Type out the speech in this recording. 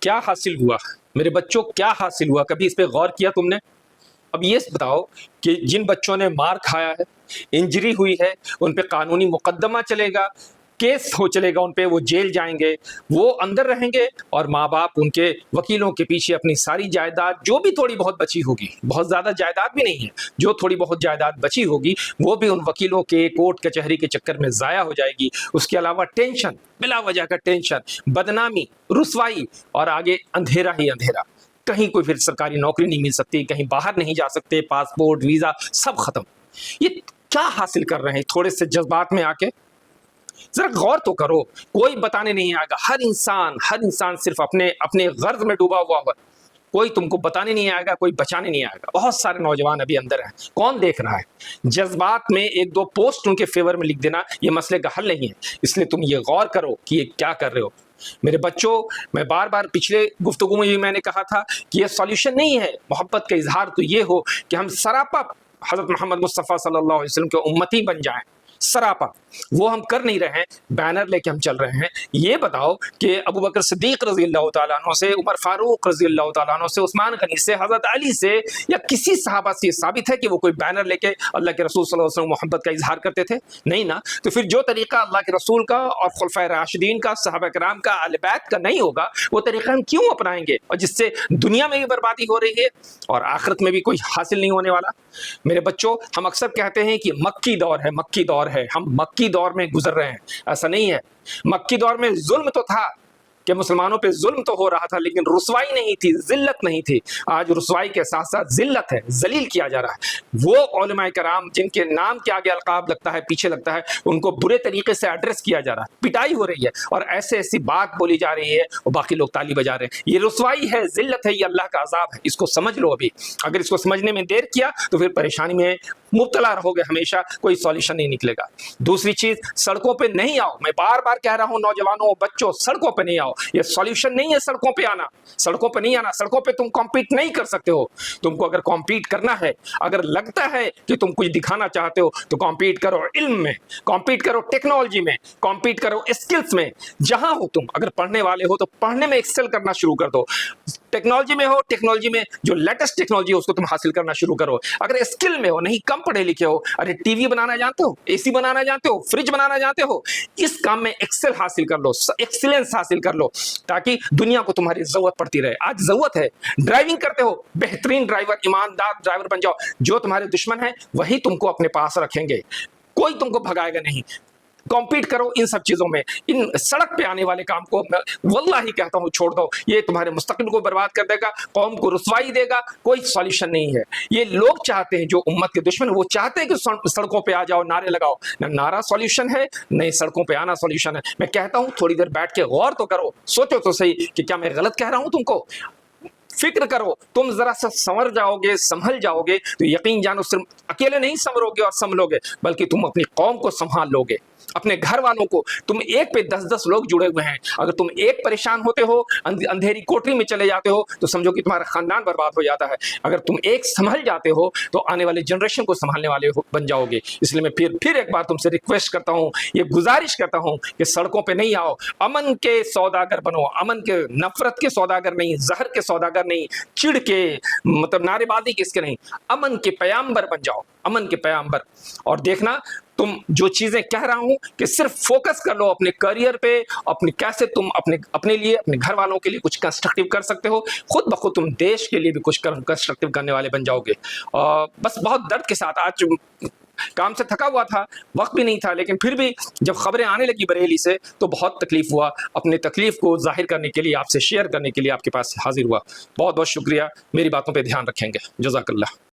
کیا حاصل ہوا میرے بچوں، کیا حاصل ہوا؟ کبھی اس پہ غور کیا تم نے؟ اب یہ بتاؤ کہ جن بچوں نے مار کھایا ہے، انجری ہوئی ہے، ان پہ قانونی مقدمہ چلے گا، کیس ہو چلے گا ان پہ، وہ جیل جائیں گے، وہ اندر رہیں گے، اور ماں باپ ان کے وکیلوں کے پیچھے اپنی ساری جائیداد جو بھی تھوڑی بہت بچی ہوگی، بہت زیادہ جائیداد بھی نہیں ہے، جو تھوڑی بہت جائیداد بچی ہوگی وہ بھی ان وکیلوں کے کورٹ کچہری کے چکر میں ضائع ہو جائے گی۔ اس کے علاوہ ٹینشن، بلا وجہ کا ٹینشن، بدنامی، رسوائی، اور آگے اندھیرا ہی اندھیرا۔ کہیں کوئی پھر سرکاری نوکری نہیں مل سکتی، کہیں باہر نہیں جا سکتے، پاسپورٹ، ویزا سب ختم۔ یہ کیا حاصل کر رہے ہیں تھوڑے سے جذبات میں آ کے؟ ذرا غور تو کرو۔ کوئی بتانے نہیں آئے گا، ہر انسان صرف اپنے غرض میں ڈوبا ہوا ہے۔ کوئی تم کو بتانے نہیں آئے گا، کوئی بچانے نہیں آئے گا۔ بہت سارے نوجوان ابھی اندر ہیں، کون دیکھ رہا ہے؟ جذبات میں ایک دو پوسٹ ان کے فیور میں لکھ دینا یہ مسئلے کا حل نہیں ہے۔ اس لیے تم یہ غور کرو کہ یہ کیا کر رہے ہو۔ میرے بچوں، میں بار بار پچھلے گفتگو میں بھی میں نے کہا تھا کہ یہ سولیوشن نہیں ہے۔ محبت کا اظہار تو یہ ہو کہ ہم سراپا حضرت محمد مصطفیٰ صلی اللہ علیہ وسلم کے امتی بن جائیں، سراپا۔ وہ ہم کر نہیں رہے ہیں، بینر لے کے ہم چل رہے ہیں۔ یہ بتاؤ کہ ابو بکر صدیق رضی اللہ تعالیٰ عنہ سے، عمر فاروق رضی اللہ تعالیٰ عنہ سے، عثمان غنی سے، حضرت علی سے، یا کسی صحابہ سے یہ ثابت ہے کہ وہ کوئی بینر لے کے اللہ کے رسول صلی اللہ علیہ وسلم محبت کا اظہار کرتے تھے؟ نہیں نا۔ تو پھر جو طریقہ اللہ کے رسول کا اور خلفائے راشدین کا، صحابہ کرام کا، اہل بیت کا نہیں ہوگا، وہ طریقہ ہم کیوں اپنائیں گے؟ اور جس سے دنیا میں بھی بربادی ہو رہی ہے اور آخرت میں بھی کوئی حاصل نہیں ہونے والا۔ میرے بچوں، ہم اکثر کہتے ہیں کہ مکی دور ہے، مکی دور ہے، ہم مکی دور میں گزر رہے ہیں۔ ایسا نہیں ہے۔ مکی دور میں ظلم تو تھا کہ مسلمانوں پہ ظلم تو ہو رہا تھا، لیکن رسوائی نہیں تھی، ذلت نہیں تھی۔ آج رسوائی کے ساتھ ساتھ ذلت ہے، ذلیل کیا جا رہا ہے۔ وہ علماء کرام جن کے نام کے آگے القاب لگتا ہے، پیچھے لگتا ہے، ان کو برے طریقے سے ایڈریس کیا جا رہا ہے، پٹائی ہو رہی ہے، اور ایسی بات بولی جا رہی ہے اور باقی لوگ تالی بجا رہے ہیں۔ یہ رسوائی ہے، ذلت ہے، یہ اللہ کا عذاب ہے۔ اس کو سمجھ لو ابھی۔ اگر اس کو سمجھنے میں دیر کیا تو پھر پریشانی میں مبتلا رہو گے ہمیشہ، کوئی سولیوشن نہیں نکلے گا۔ دوسری چیز، سڑکوں پہ نہیں آؤ۔ میں بار بار کہہ رہا ہوں نوجوانوں، بچوں، سڑکوں پہ نہیں آؤ۔ یہ سولیوشن نہیں ہے سڑکوں پہ آنا، سڑکوں پہ نہیں آنا۔ سڑکوں پہ تم کمپیٹ نہیں کر سکتے ہو۔ تم کو اگر کمپیٹ کرنا ہے، اگر لگتا ہے کہ تم کچھ دکھانا چاہتے ہو، تو کمپیٹ کرو علم میں، کمپیٹ کرو ٹیکنالوجی میں، کمپیٹ کرو اسکلز میں۔ جہاں ہو تم، اگر پڑھنے والے ہو تو پڑھنے میں ایکسل کرنا شروع کر دو۔ ٹیکنالوجی میں ہو، ٹیکنالوجی میں جو لیٹسٹ ٹیکنالوجی ہے اس کو تم حاصل کرنا شروع کرو۔ اگر اسکل میں ہو، نہیں کم پڑھے لکھے ہو، ارے ٹی وی بنانا جانتے ہو، اے سی بنانا جانتے ہو، فریج بنانا جانتے ہو، اس کام میں ایکسل حاصل کر لو، ایکسیلنس حاصل کر لو، تاکہ دنیا کو تمہاری ضرورت پڑتی رہے۔ آج ضرورت ہے، ڈرائیونگ کرتے ہو، بہترین ڈرائیور، ایماندار ڈرائیور بن جاؤ۔ جو تمہارے دشمن ہیں وہی تم کو اپنے پاس رکھیں گے، کوئی تم کو بھگائے گا نہیں۔ کمپیٹ کرو ان سب چیزوں میں۔ ان سڑک پہ آنے والے کام کو واللہ ہی کہتا ہوں چھوڑ دو، یہ تمہارے مستقبل کو برباد کر دے گا، قوم کو رسوائی دے گا، کوئی سولیوشن نہیں ہے۔ یہ لوگ چاہتے ہیں، جو امت کے دشمن، وہ چاہتے ہیں کہ سڑکوں پہ آ جاؤ، نعرے لگاؤ۔ نہ نعرہ سولیوشن ہے، نہ سڑکوں پہ آنا سولیوشن ہے۔ میں کہتا ہوں تھوڑی دیر بیٹھ کے غور تو کرو، سوچو تو صحیح کہ کیا میں غلط کہہ رہا ہوں تم کو؟ فکر کرو۔ تم ذرا سا سنور جاؤ گے، سنبھل جاؤ گے تو یقین جانو صرف اکیلے نہیں سنورو گے اور سنبھلو گے، بلکہ تم اپنی قوم کو سنبھال لو گے، اپنے گھر والوں کو۔ تم ایک پہ 10 لوگ جڑے ہوئے ہیں۔ اگر تم ایک پریشان ہوتے ہو، اندھیری کوٹری میں چلے جاتے ہو، تو سمجھو کہ تمہارا خاندان برباد ہو جاتا ہے۔ اگر تم ایک سنبھل جاتے ہو تو آنے والے جنریشن کو سنبھالنے والے بن جاؤ گے۔ اس لیے میں پھر ایک بار تم سے ریکویسٹ کرتا ہوں، یہ گزارش کرتا ہوں کہ سڑکوں پہ نہیں آؤ، امن کے سوداگر بنو، امن کے، نفرت کے سوداگر نہیں، زہر کے سوداگر نہیں، چڑ کے، مطلب نعرے بازی کس کے نہیں، امن کے پیامبر بن جاؤ، امن کے پیامبر۔ اور دیکھنا تم جو چیزیں کہہ رہا ہوں کہ صرف فوکس کر لو اپنے کیریئر پہ، کیسے تم اپنے لیے، اپنے گھر والوں کے لیے کچھ کنسٹرکٹیو کر سکتے ہو، خود بخود تم دیش کے لیے بھی کچھ کنسٹرکٹیو کرنے والے بن جاؤ گے۔ بس بہت درد کے ساتھ، آج کام سے تھکا ہوا تھا، وقت بھی نہیں تھا، لیکن پھر بھی جب خبریں آنے لگی بریلی سے تو بہت تکلیف ہوا۔ اپنے تکلیف کو ظاہر کرنے کے لیے، آپ سے شیئر کرنے کے لیے آپ کے پاس حاضر ہوا۔ بہت بہت شکریہ۔ میری باتوں پہ دھیان رکھیں گے۔ جزاک اللہ۔